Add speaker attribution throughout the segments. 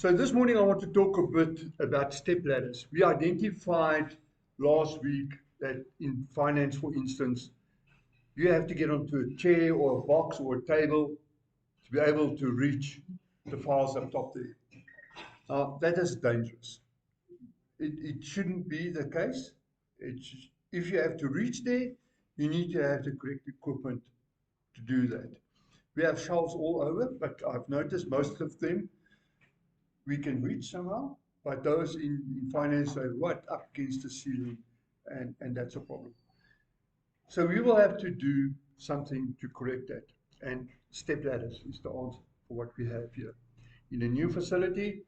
Speaker 1: So this morning I want to talk a bit about step ladders. We identified last week that in finance, for instance, you have to get onto a chair or a box or a table to be able to reach the files up top there. That is dangerous. It shouldn't be the case. If you have to reach there, you need to have the correct equipment to do that. We have shelves all over, but I've noticed most of them we can reach somehow, but those in finance are right up against the ceiling, and that's a problem. So we will have to do something to correct that, and step ladders is the answer for what we have here. In a new facility,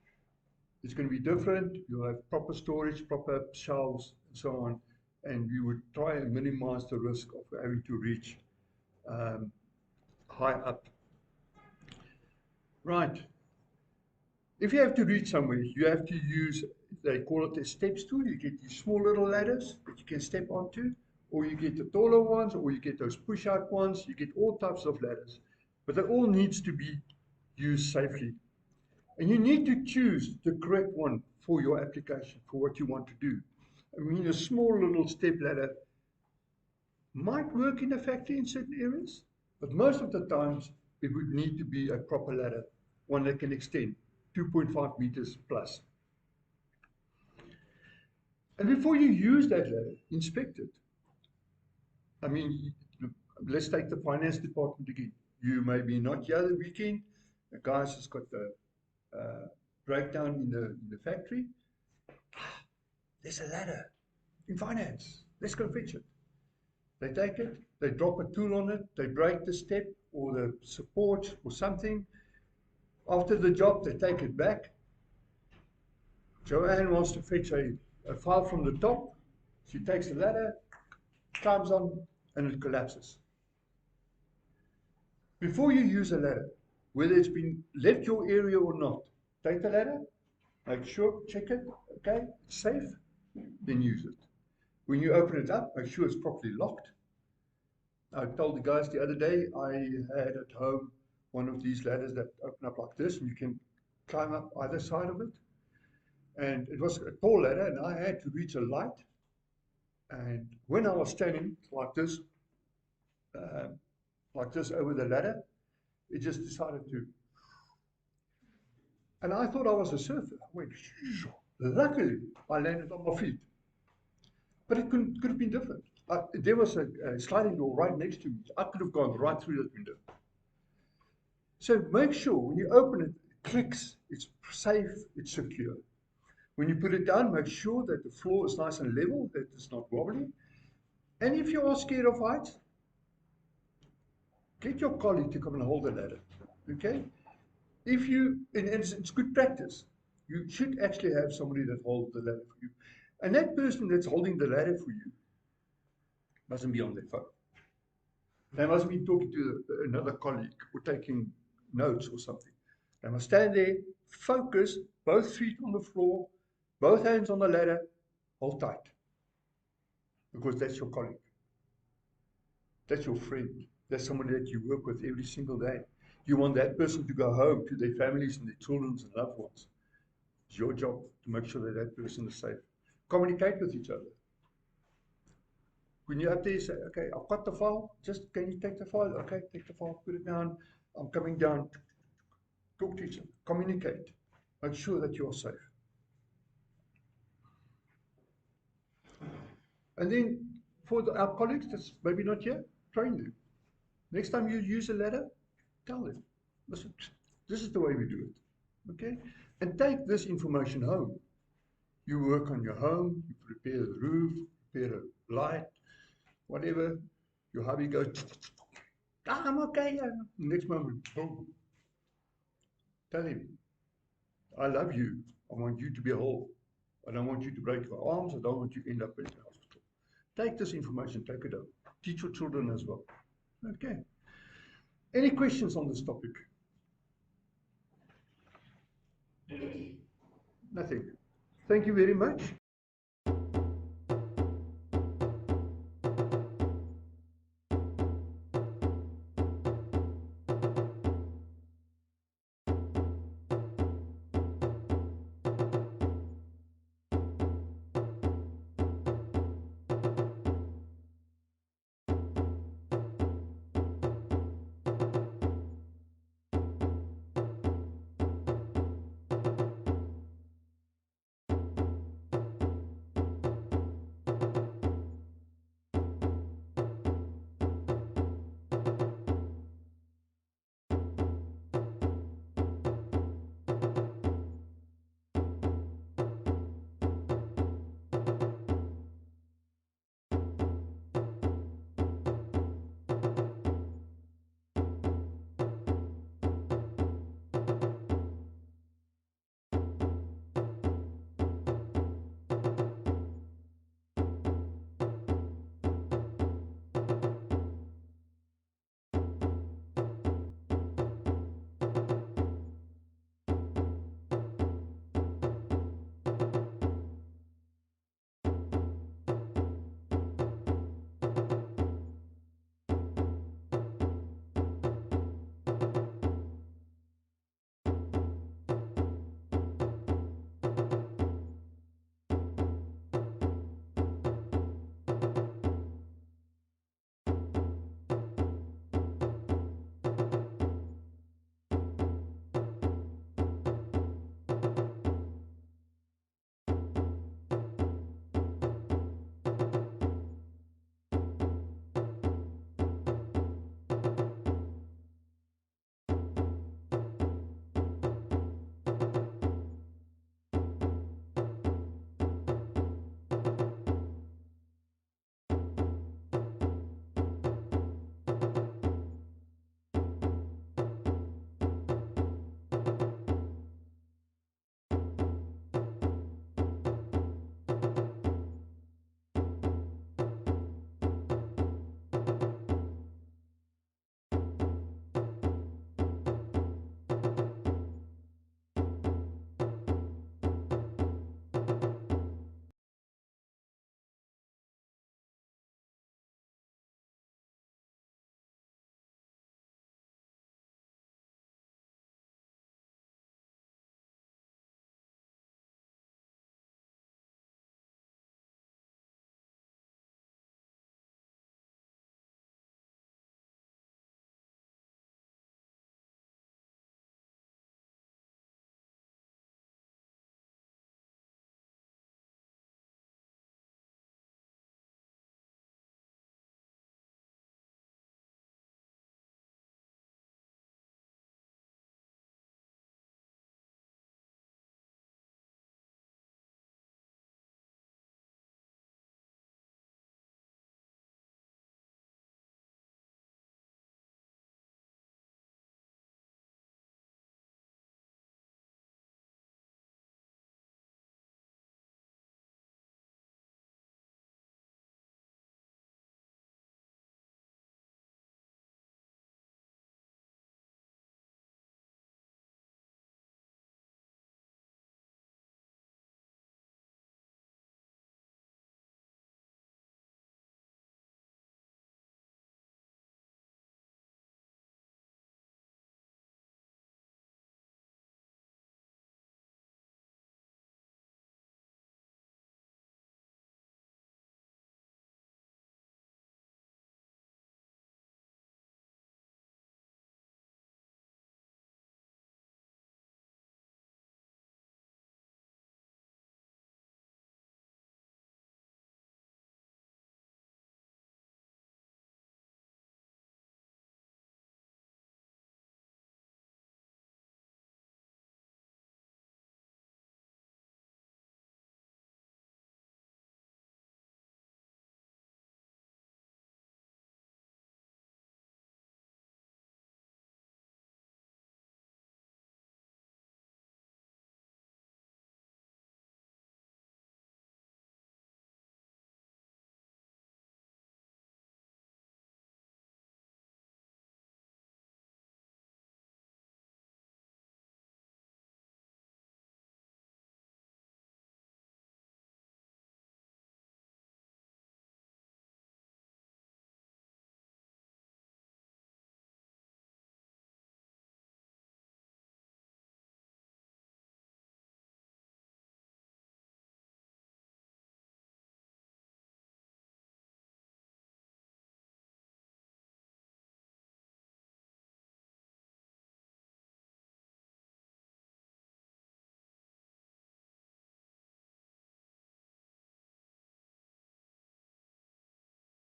Speaker 1: it's going to be different. You'll have proper storage, proper shelves, and so on, and we would try and minimize the risk of having to reach high up. Right. If you have to reach somewhere, you have to use, they call it a step stool. You get these small little ladders that you can step onto, or you get the taller ones, or you get those push-out ones. You get all types of ladders, but that all needs to be used safely. And you need to choose the correct one for your application, for what you want to do. I mean, a small little step ladder might work in a factory in certain areas, but most of the times it would need to be a proper ladder, one that can extend 2.5 meters plus. And before you use that ladder, inspect it. I mean, let's take the finance department again. You may be not here the weekend. The guys has got the breakdown in the factory. There's a ladder in finance. Let's go fetch it. They take it, they drop a tool on it, they break the step or the support or something. After the job, they take it back. Joanne wants to fetch a file from the top. She takes the ladder, climbs on, and it collapses. Before you use a ladder, whether it's been left your area or not, take the ladder, make sure, check it, okay, it's safe, then use it. When you open it up, make sure it's properly locked. I told the guys the other day, I had at home one of these ladders that open up like this, and you can climb up either side of it. And it was a tall ladder, and I had to reach a light. And when I was standing like this over the ladder, it just decided to. And I thought I was a surfer. I went, luckily, I landed on my feet. But it could have been different. There was a sliding door right next to me. I could have gone right through that window. So make sure when you open it, it clicks, it's safe, it's secure. When you put it down, make sure that the floor is nice and level, that it's not wobbly. And if you are scared of heights, get your colleague to come and hold the ladder, okay? If you, and it's good practice, you should actually have somebody that holds the ladder for you. And that person that's holding the ladder for you mustn't be on their phone. They must be talking to another colleague or taking notes or something. They must stand there, focus, both feet on the floor, both hands on the ladder, hold tight. Because that's your colleague. That's your friend. That's somebody that you work with every single day. You want that person to go home to their families and their children and loved ones. It's your job to make sure that that person is safe. Communicate with each other. When you're up there, you say, okay, I've got the file, just can you take the file? Okay, take the file, put it down, I'm coming down. Talk to each other, communicate, make sure that you're safe. And then for our colleagues that's maybe not here, train them. Next time you use a ladder, tell them, listen, this is the way we do it, okay? And take this information home. You work on your home, you prepare the roof, prepare a light, whatever. Your hubby goes, I'm okay. Next moment, boom. Tell him, I love you. I want you to be whole. I don't want you to break your arms. I don't want you to end up in the hospital. Take this information, take it out. Teach your children as well. Okay. Any questions on this topic? Nothing. Thank you very much.